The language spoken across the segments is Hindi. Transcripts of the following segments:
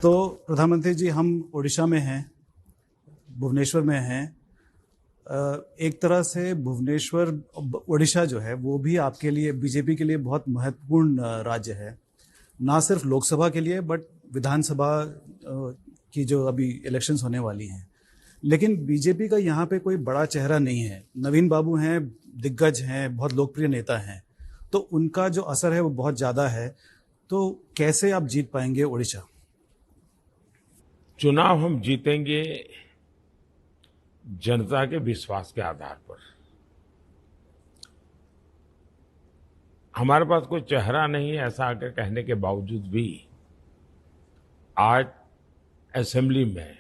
तो प्रधानमंत्री जी, हम उड़ीसा में हैं, भुवनेश्वर में हैं। एक तरह से भुवनेश्वर, उड़ीसा जो है वो भी आपके लिए, बीजेपी के लिए बहुत महत्वपूर्ण राज्य है, ना सिर्फ लोकसभा के लिए बट विधानसभा की जो अभी इलेक्शंस होने वाली हैं। लेकिन बीजेपी का यहाँ पे कोई बड़ा चेहरा नहीं है। नवीन बाबू हैं, दिग्गज हैं, बहुत लोकप्रिय नेता हैं, तो उनका जो असर है वो बहुत ज़्यादा है। तो कैसे आप जीत पाएंगे उड़ीसा? चुनाव हम जीतेंगे जनता के विश्वास के आधार पर। हमारे पास कोई चेहरा नहीं है ऐसा आकर कहने के बावजूद भी आज असेंबली में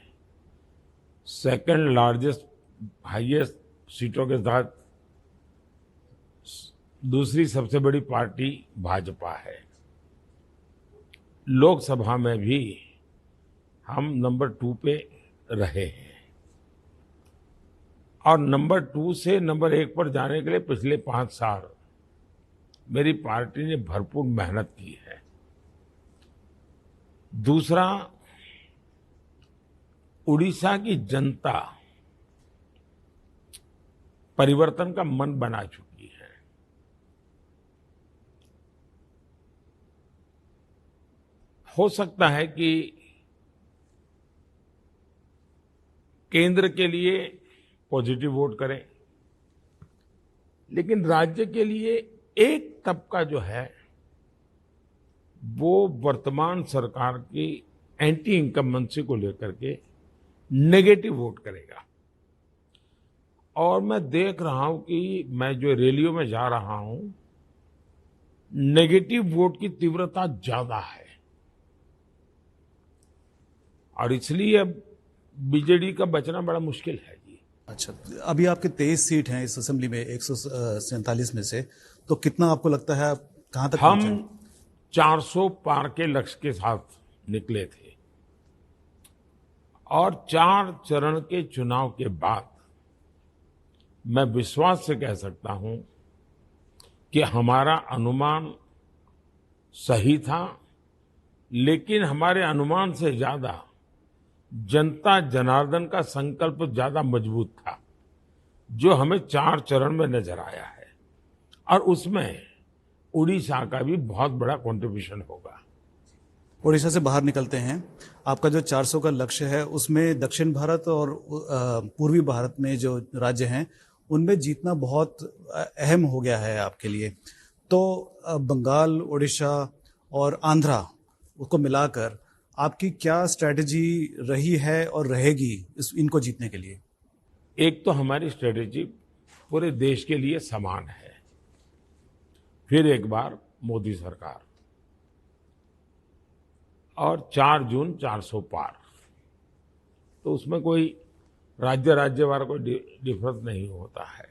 सेकंड लार्जेस्ट हाईएस्ट सीटों के साथ दूसरी सबसे बड़ी पार्टी भाजपा है। लोकसभा में भी हम नंबर 2 पे रहे हैं और नंबर 2 से नंबर 1 पर जाने के लिए पिछले 5 साल मेरी पार्टी ने भरपूर मेहनत की है। दूसरा, उड़ीसा की जनता परिवर्तन का मन बना चुकी है। हो सकता है कि केंद्र के लिए पॉजिटिव वोट करें, लेकिन राज्य के लिए एक तबका जो है वो वर्तमान सरकार की एंटी इनकम्बेंसी को लेकर के नेगेटिव वोट करेगा। और मैं देख रहा हूं कि मैं जो रैलियों में जा रहा हूं, नेगेटिव वोट की तीव्रता ज्यादा है और इसलिए अब बीजेडी का बचना बड़ा मुश्किल है जी। अच्छा, अभी आपके 23 सीट हैं इस असेंबली में, 147 में से, तो कितना आपको लगता है आप कहां तक हम पहुंचे? 400 पार के लक्ष्य के साथ निकले थे और 4 चरण के चुनाव के बाद मैं विश्वास से कह सकता हूं कि हमारा अनुमान सही था, लेकिन हमारे अनुमान से ज्यादा जनता जनार्दन का संकल्प ज्यादा मजबूत था, जो हमें 4 चरण में नजर आया है और उसमें उड़ीसा का भी बहुत बड़ा कंट्रीब्यूशन होगा। उड़ीसा से बाहर निकलते हैं, आपका जो 400 का लक्ष्य है उसमें दक्षिण भारत और पूर्वी भारत में जो राज्य हैं उनमें जीतना बहुत अहम हो गया है आपके लिए। तो बंगाल, उड़ीसा और आंध्रा, उसको मिलाकर आपकी क्या स्ट्रैटेजी रही है और रहेगी इनको जीतने के लिए? एक तो हमारी स्ट्रेटेजी पूरे देश के लिए समान है। फिर एक बार मोदी सरकार और 4 जून 400 पार, तो उसमें कोई राज्य वाला कोई डिफरेंस नहीं होता है।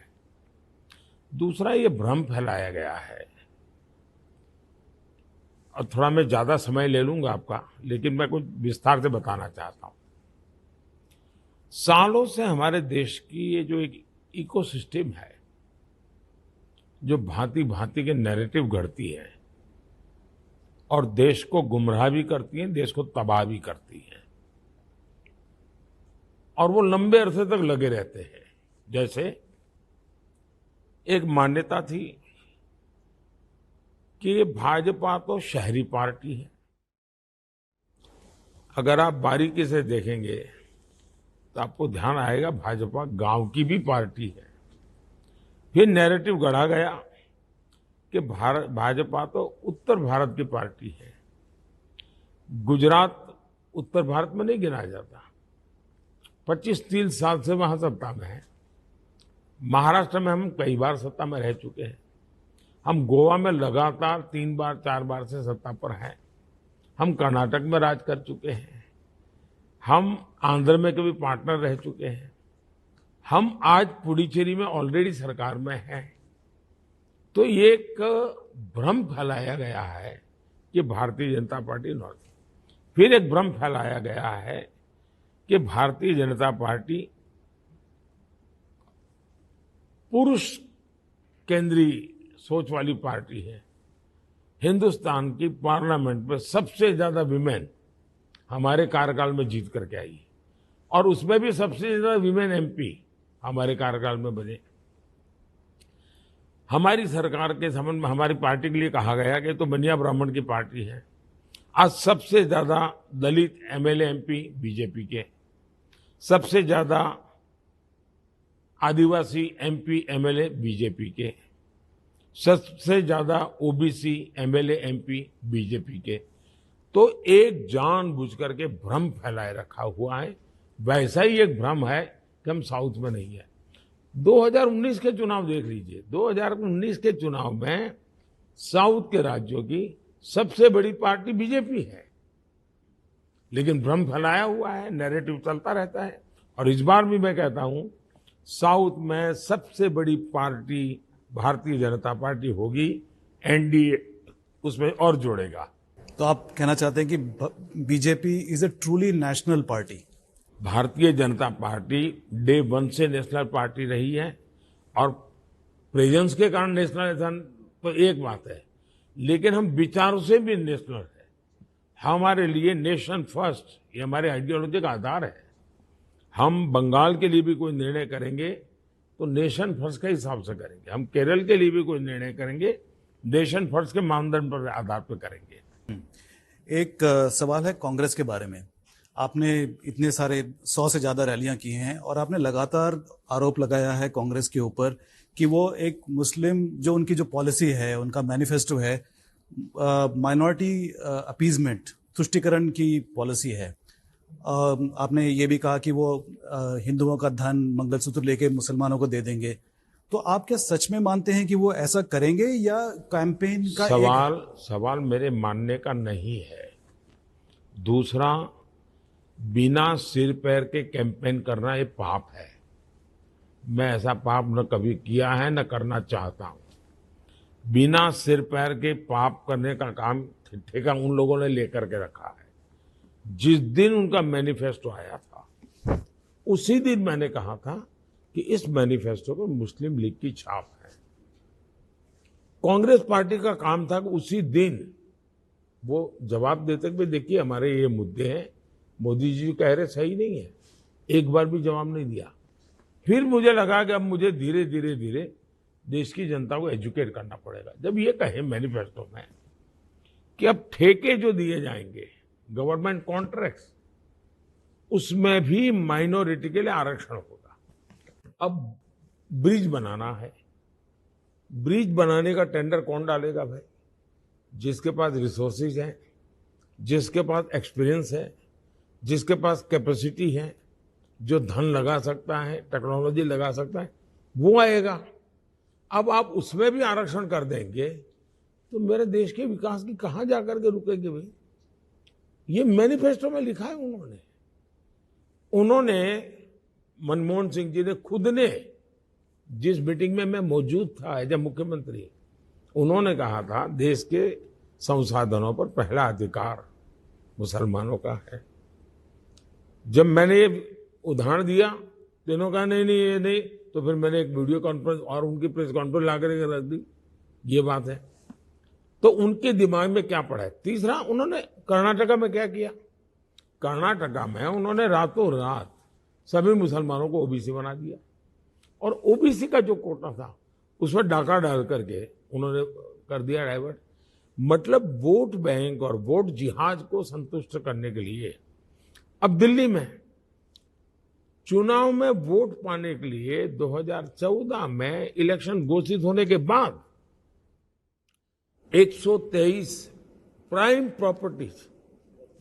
दूसरा, ये भ्रम फैलाया गया है और थोड़ा मैं ज्यादा समय ले लूंगा आपका, लेकिन मैं कुछ विस्तार से बताना चाहता हूं। सालों से हमारे देश की ये जो एक इकोसिस्टम है, जो भांति भांति के नैरेटिव गढ़ती है और देश को गुमराह भी करती है, देश को तबाह भी करती है, और वो लंबे अरसे तक लगे रहते हैं। जैसे एक मान्यता थी कि ये भाजपा तो शहरी पार्टी है। अगर आप बारीकी से देखेंगे तो आपको ध्यान आएगा भाजपा गांव की भी पार्टी है। फिर नैरेटिव गढ़ा गया कि भाजपा तो उत्तर भारत की पार्टी है। गुजरात उत्तर भारत में नहीं गिना जाता, 25-30 साल से वहां सत्ता में है। महाराष्ट्र में हम कई बार सत्ता में रह चुके हैं। हम गोवा में लगातार 3 बार 4 बार से सत्ता पर हैं। हम कर्नाटक में राज कर चुके हैं। हम आंध्र में कभी पार्टनर रह चुके हैं। हम आज पुडुचेरी में ऑलरेडी सरकार में हैं। तो ये एक भ्रम फैलाया गया है कि भारतीय जनता पार्टी नॉर्थ। फिर एक भ्रम फैलाया गया है कि भारतीय जनता पार्टी पुरुष केंद्रीय सोच वाली पार्टी है। हिंदुस्तान की पार्लियामेंट में सबसे ज्यादा विमेन हमारे कार्यकाल में जीत करके आई और उसमें भी सबसे ज्यादा विमेन एमपी हमारे कार्यकाल में बने। हमारी सरकार के संबंध में हमारी पार्टी के लिए कहा गया कि तो बनिया ब्राह्मण की पार्टी है। आज सबसे ज्यादा दलित एमएलए एमपी बीजेपी के, सबसे ज्यादा आदिवासी एमपी एमएलए बीजेपी के, सबसे ज्यादा ओबीसी एमएलए एमपी बीजेपी के। तो एक जानबूझ करके भ्रम फैलाए रखा हुआ है। वैसा ही एक भ्रम है कि हम साउथ में नहीं है। 2019 के चुनाव देख लीजिए। 2019 के चुनाव में साउथ के राज्यों की सबसे बड़ी पार्टी बीजेपी है, लेकिन भ्रम फैलाया हुआ है, नैरेटिव चलता रहता है। और इस बार भी मैं कहता हूं, साउथ में सबसे बड़ी पार्टी भारतीय जनता पार्टी होगी, एनडीए उसमें और जोड़ेगा। तो आप कहना चाहते हैं कि BJP is a truly national party? Bharatiya Janata party day one से नेशनल पार्टी रही है और प्रेजेंस के कारण नेशनल तो एक बात है, लेकिन हम विचारों से भी नेशनल है। हमारे लिए नेशन फर्स्ट ये हमारे आइडियोलॉजी का आधार है। हम बंगाल के लिए भी कोई निर्णय करेंगे तो नेशन फर्स्ट के हिसाब से करेंगे। हम केरल के लिए भी कोई निर्णय करेंगे नेशन फर्स्ट के मानदंड पर आधार पर करेंगे। एक सवाल है कांग्रेस के बारे में। आपने इतने सारे 100 से ज्यादा रैलियां की हैं और आपने लगातार आरोप लगाया है कांग्रेस के ऊपर कि वो एक मुस्लिम, जो उनकी जो पॉलिसी है, उनका मैनिफेस्टो है, माइनॉरिटी अपीजमेंट, तुष्टीकरण की पॉलिसी है। आपने ये भी कहा कि वो हिंदुओं का धन, मंगलसूत्र लेके मुसलमानों को दे देंगे। तो आप क्या सच में मानते हैं कि वो ऐसा करेंगे या कैंपेन का सवाल मेरे मानने का नहीं है। दूसरा, बिना सिर पैर के कैंपेन करना ये पाप है। मैं ऐसा पाप न कभी किया है न करना चाहता हूं। बिना सिर पैर के पाप करने का काम ठेका उन लोगों ने लेकर के रखा है। जिस दिन उनका मैनिफेस्टो आया था उसी दिन मैंने कहा था कि इस मैनिफेस्टो पर मुस्लिम लीग की छाप है। कांग्रेस पार्टी का काम था कि उसी दिन वो जवाब देते कि देखिए हमारे ये मुद्दे हैं, मोदी जी कह रहे सही नहीं है। एक बार भी जवाब नहीं दिया। फिर मुझे लगा कि अब मुझे धीरे धीरे देश की जनता को एजुकेट करना पड़ेगा। जब ये कहे मैनिफेस्टो में कि अब ठेके जो दिए जाएंगे, गवर्नमेंट कॉन्ट्रैक्ट्स, उसमें भी माइनॉरिटी के लिए आरक्षण होगा। अब ब्रिज बनाना है, ब्रिज बनाने का टेंडर कौन डालेगा भाई? जिसके पास रिसोर्सेज है, जिसके पास एक्सपीरियंस है, जिसके पास कैपेसिटी है, जो धन लगा सकता है, टेक्नोलॉजी लगा सकता है, वो आएगा। अब आप उसमें भी आरक्षण कर देंगे तो मेरे देश के विकास की कहां जाकर के रुकेंगे भाई? ये मैनिफेस्टो में लिखा है उन्होंने मनमोहन सिंह जी ने खुद ने, जिस मीटिंग में मैं मौजूद था जब मुख्यमंत्री, उन्होंने कहा था देश के संसाधनों पर पहला अधिकार मुसलमानों का है। जब मैंने ये उदाहरण दिया तो इन्होंने कहा नहीं ये नहीं। तो फिर मैंने एक वीडियो कॉन्फ्रेंस और उनकी प्रेस कॉन्फ्रेंस ला करके रख दी। ये बात है तो उनके दिमाग में क्या पड़ा है। तीसरा, उन्होंने कर्नाटका में क्या किया? कर्नाटका में उन्होंने रातों रात सभी मुसलमानों को ओबीसी बना दिया और ओबीसी का जो कोटा था उसमें डाका डाल करके उन्होंने कर दिया डाइवर्ट। मतलब वोट बैंक और वोट जिहाद को संतुष्ट करने के लिए अब दिल्ली में चुनाव में वोट पाने के लिए 2014 में इलेक्शन घोषित होने के बाद 123 प्राइम प्रॉपर्टीज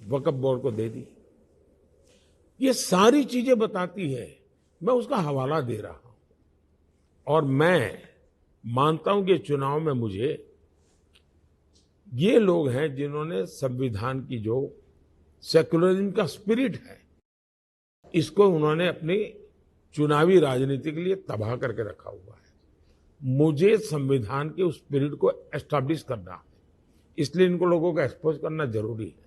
वक्फ बोर्ड को दे दी। ये सारी चीजें बताती है, मैं उसका हवाला दे रहा हूं। और मैं मानता हूं कि चुनाव में मुझे ये लोग हैं जिन्होंने संविधान की जो सेकुलरिज्म का स्पिरिट है, इसको उन्होंने अपनी चुनावी राजनीति के लिए तबाह करके रखा हुआ है। मुझे संविधान के उस स्पिरिट को एस्टैब्लिश करना है, इसलिए इनको लोगों को एक्सपोज करना जरूरी है।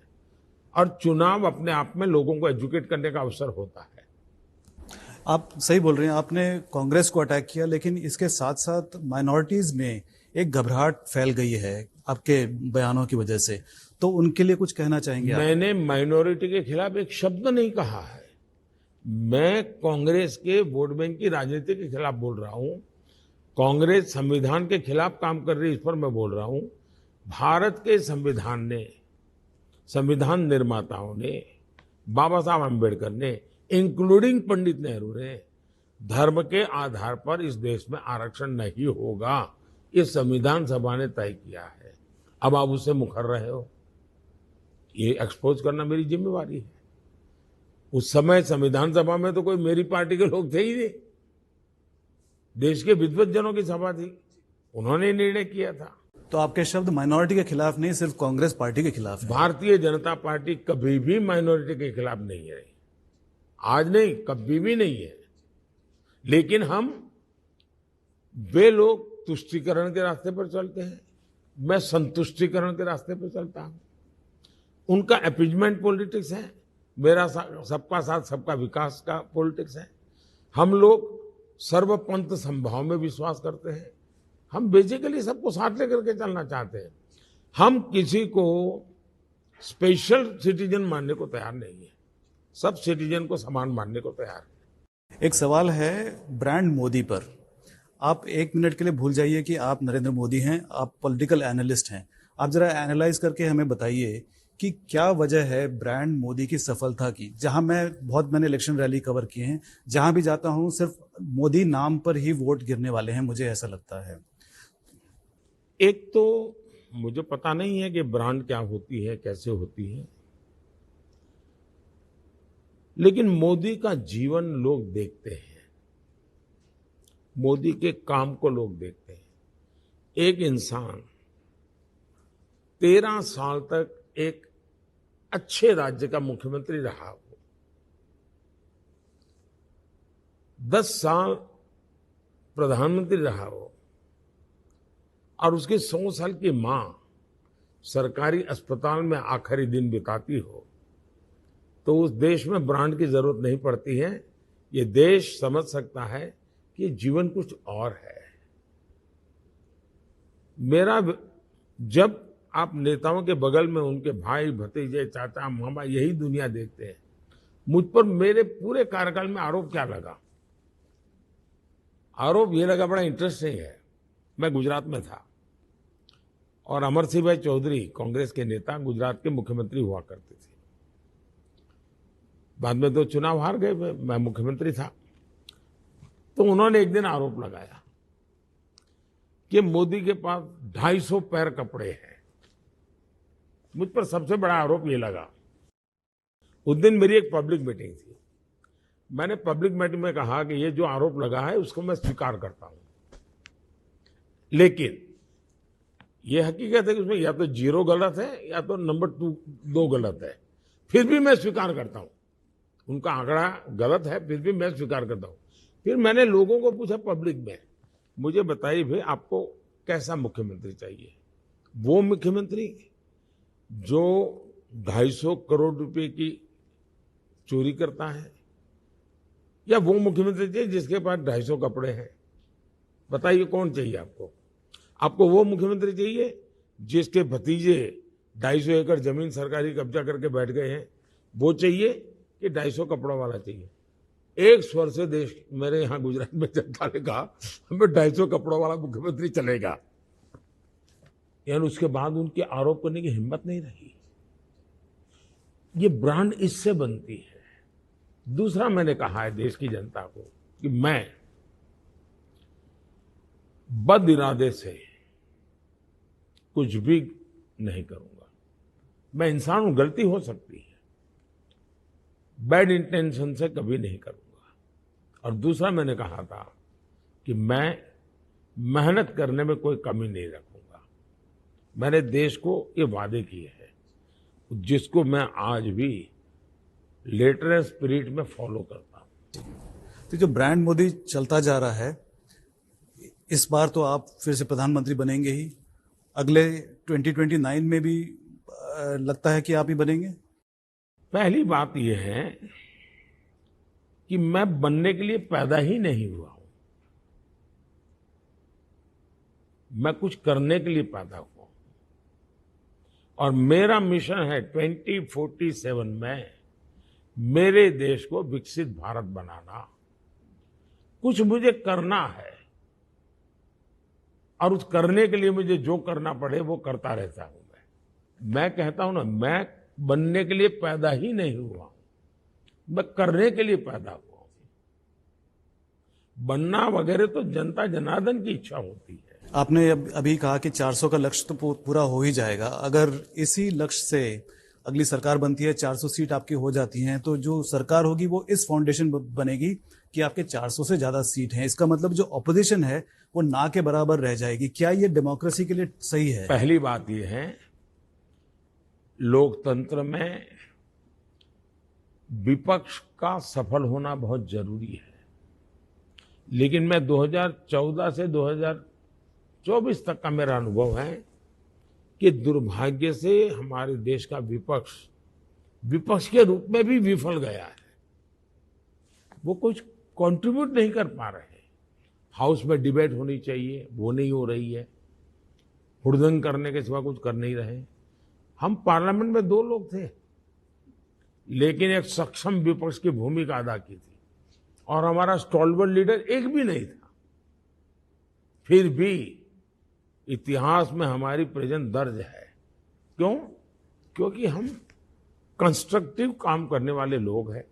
और चुनाव अपने आप में लोगों को एजुकेट करने का अवसर होता है। आप सही बोल रहे हैं, आपने कांग्रेस को अटैक किया, लेकिन इसके साथ साथ माइनॉरिटीज में एक घबराहट फैल गई है आपके बयानों की वजह से। तो उनके लिए कुछ कहना चाहेंगे आप? मैंने माइनॉरिटी के खिलाफ एक शब्द नहीं कहा है। मैं कांग्रेस के वोट बैंक की राजनीति के खिलाफ बोल रहा हूं। कांग्रेस संविधान के खिलाफ काम कर रही है, इस पर मैं बोल रहा हूं। भारत के संविधान निर्माताओं ने, बाबा साहब आम्बेडकर ने, इंक्लूडिंग पंडित नेहरू ने, धर्म के आधार पर इस देश में आरक्षण नहीं होगा, ये संविधान सभा ने तय किया है। अब आप उससे मुकर रहे हो, ये एक्सपोज करना मेरी जिम्मेवारी है। उस समय संविधान सभा में तो कोई मेरी पार्टी के लोग थे ही नहीं, देश के विद्वज्जनों की सभा थी, उन्होंने निर्णय किया था। तो आपके शब्द माइनॉरिटी के खिलाफ नहीं, सिर्फ कांग्रेस पार्टी के खिलाफ है। भारतीय जनता पार्टी कभी भी माइनॉरिटी के खिलाफ नहीं है, आज नहीं, कभी भी नहीं है। लेकिन वे लोग तुष्टीकरण के रास्ते पर चलते हैं, मैं संतुष्टीकरण के रास्ते पर चलता हूं। उनका अपीजमेंट पॉलिटिक्स है, मेरा सबका साथ सबका विकास का पॉलिटिक्स है। हम लोग सर्वपंथ संभाव में विश्वास करते हैं। हम बेसिकली सबको साथ लेकर के चलना चाहते हैं। हम किसी को स्पेशल सिटीजन मानने को तैयार नहीं है, सब सिटीजन को समान मानने को तैयार है। एक सवाल है ब्रांड मोदी पर। आप एक मिनट के लिए भूल जाइए कि आप नरेंद्र मोदी हैं, आप पॉलिटिकल एनालिस्ट हैं। आप जरा एनालाइज करके हमें बताइए कि क्या वजह है ब्रांड मोदी की सफलता की। जहां मैंने इलेक्शन रैली कवर किए हैं, जहां भी जाता हूं सिर्फ मोदी नाम पर ही वोट गिरने वाले हैं, मुझे ऐसा लगता है। एक तो मुझे पता नहीं है कि ब्रांड क्या होती है, कैसे होती है, लेकिन मोदी का जीवन लोग देखते हैं, मोदी के काम को लोग देखते हैं। एक इंसान 13 साल तक एक अच्छे राज्य का मुख्यमंत्री रहा हो, 10 साल प्रधानमंत्री रहा हो, और उसकी 100 साल की मां सरकारी अस्पताल में आखिरी दिन बिताती हो, तो उस देश में ब्रांड की जरूरत नहीं पड़ती है। ये देश समझ सकता है कि जीवन कुछ और है। जब आप नेताओं के बगल में उनके भाई, भतीजे, चाचा, मामा, यही दुनिया देखते हैं। मुझ पर मेरे पूरे कार्यकाल में आरोप क्या लगा? आरोप ये लगा, बड़ा इंटरेस्टिंग है। मैं गुजरात में था और अमर सिंह भाई चौधरी, कांग्रेस के नेता, गुजरात के मुख्यमंत्री हुआ करते थे। बाद में तो चुनाव हार गए, मैं मुख्यमंत्री था। तो उन्होंने एक दिन आरोप लगाया कि मोदी के पास 250 पैर कपड़े हैं। मुझ पर सबसे बड़ा आरोप ये लगा। उस दिन मेरी एक पब्लिक मीटिंग थी। मैंने पब्लिक मीटिंग में कहा कि ये जो आरोप लगा है उसको मैं स्वीकार करता हूं, लेकिन ये हकीकत है कि उसमें या तो 0 गलत है या तो नंबर 2 गलत है, फिर भी मैं स्वीकार करता हूं। उनका आंकड़ा गलत है, फिर भी मैं स्वीकार करता हूं। फिर मैंने लोगों को पूछा पब्लिक में, मुझे बताइए भाई आपको कैसा मुख्यमंत्री चाहिए? वो मुख्यमंत्री जो 250 करोड़ रुपए की चोरी करता है, या वो मुख्यमंत्री चाहिए जिसके पास 250 कपड़े हैं? बताइए कौन चाहिए आपको? आपको वो मुख्यमंत्री चाहिए जिसके भतीजे 250 एकड़ जमीन सरकारी कब्जा करके बैठ गए हैं, वो चाहिए कि 250 कपड़ों वाला चाहिए? एक स्वर से देश, मेरे यहां गुजरात में जनता ने कहा हमें 250 कपड़ों वाला मुख्यमंत्री चलेगा। यानी उसके बाद उनके आरोप करने की हिम्मत नहीं रही। ये ब्रांड इससे बनती है। दूसरा, मैंने कहा है देश की जनता को कि मैं बद इरादे से कुछ भी नहीं करूंगा। मैं इंसान हूं, गलती हो सकती है, बैड इंटेंशन से कभी नहीं करूंगा। और दूसरा, मैंने कहा था कि मैं मेहनत करने में कोई कमी नहीं रखूंगा। मैंने देश को ये वादे किए हैं जिसको मैं आज भी लेटर एंड स्पिरिट में फॉलो करता हूं। तो जो ब्रांड मोदी चलता जा रहा है, इस बार तो आप फिर से प्रधानमंत्री बनेंगे ही, अगले 2029 में भी लगता है कि आप ही बनेंगे? पहली बात यह है कि मैं बनने के लिए पैदा ही नहीं हुआ हूं, मैं कुछ करने के लिए पैदा हुआ हूं। और मेरा मिशन है 2047 में मेरे देश को विकसित भारत बनाना। कुछ मुझे करना है और उस करने के लिए मुझे जो करना पड़े वो करता रहता हूं। मैं कहता हूं ना, मैं बनने के लिए पैदा ही नहीं हुआ, मैं करने के लिए पैदा हुआ हूं। बनना वगैरह तो जनता जनार्दन की इच्छा होती है। आपने अभी कहा कि 400 का लक्ष्य तो पूरा हो ही जाएगा। अगर इसी लक्ष्य से अगली सरकार बनती है, 400 सीट आपकी हो जाती हैं, तो जो सरकार होगी वो इस फाउंडेशन बनेगी कि आपके 400 से ज्यादा सीट हैं। इसका मतलब जो ऑपोजिशन है वो ना के बराबर रह जाएगी। क्या ये डेमोक्रेसी के लिए सही है? पहली बात ये है, लोकतंत्र में विपक्ष का सफल होना बहुत जरूरी है। लेकिन मैं 2014 से 2024 तक का मेरा अनुभव है कि दुर्भाग्य से हमारे देश का विपक्ष के रूप में भी विफल गया है। वो कुछ कंट्रीब्यूट नहीं कर पा रहे। हाउस में डिबेट होनी चाहिए, वो नहीं हो रही है। हुड़दंग करने के सिवा कुछ कर नहीं रहे। हम पार्लियामेंट में 2 लोग थे, लेकिन एक सक्षम विपक्ष की भूमिका अदा की थी और हमारा स्टॉलवर्ड लीडर एक भी नहीं था। फिर भी इतिहास में हमारी प्रेजेंस दर्ज है। क्यों? क्योंकि हम कंस्ट्रक्टिव काम करने वाले लोग हैं।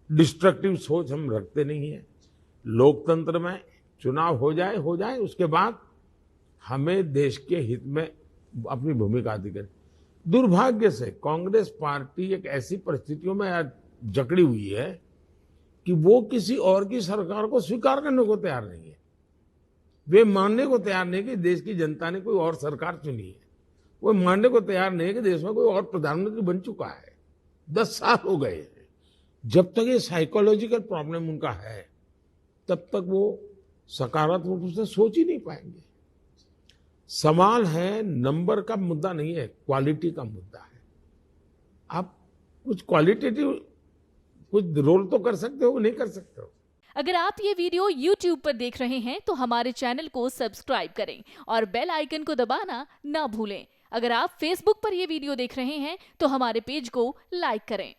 डिस्ट्रक्टिव सोच हम रखते नहीं है। लोकतंत्र में चुनाव हो जाए, उसके बाद हमें देश के हित में अपनी भूमिका अदा करें। दुर्भाग्य से कांग्रेस पार्टी एक ऐसी परिस्थितियों में आज जकड़ी हुई है कि वो किसी और की सरकार को स्वीकार करने को तैयार नहीं है। वे मानने को तैयार नहीं कि देश की जनता ने कोई और सरकार चुनी है। वो मानने को तैयार नहीं है कि देश में कोई और प्रधानमंत्री बन चुका है। 10 साल हो गए हैं। जब तक ये साइकोलॉजिकल प्रॉब्लम उनका है, तब तक वो सकारात्मक रूप से सोच ही नहीं पाएंगे। सवाल है, नंबर का मुद्दा नहीं है, क्वालिटी का मुद्दा है। आप कुछ क्वालिटेटिव कुछ रोल तो कर सकते हो, नहीं कर सकते हो। अगर आप ये वीडियो YouTube पर देख रहे हैं तो हमारे चैनल को सब्सक्राइब करें और बेल आइकन को दबाना ना भूलें। अगर आप Facebook पर ये वीडियो देख रहे हैं तो हमारे पेज को लाइक करें।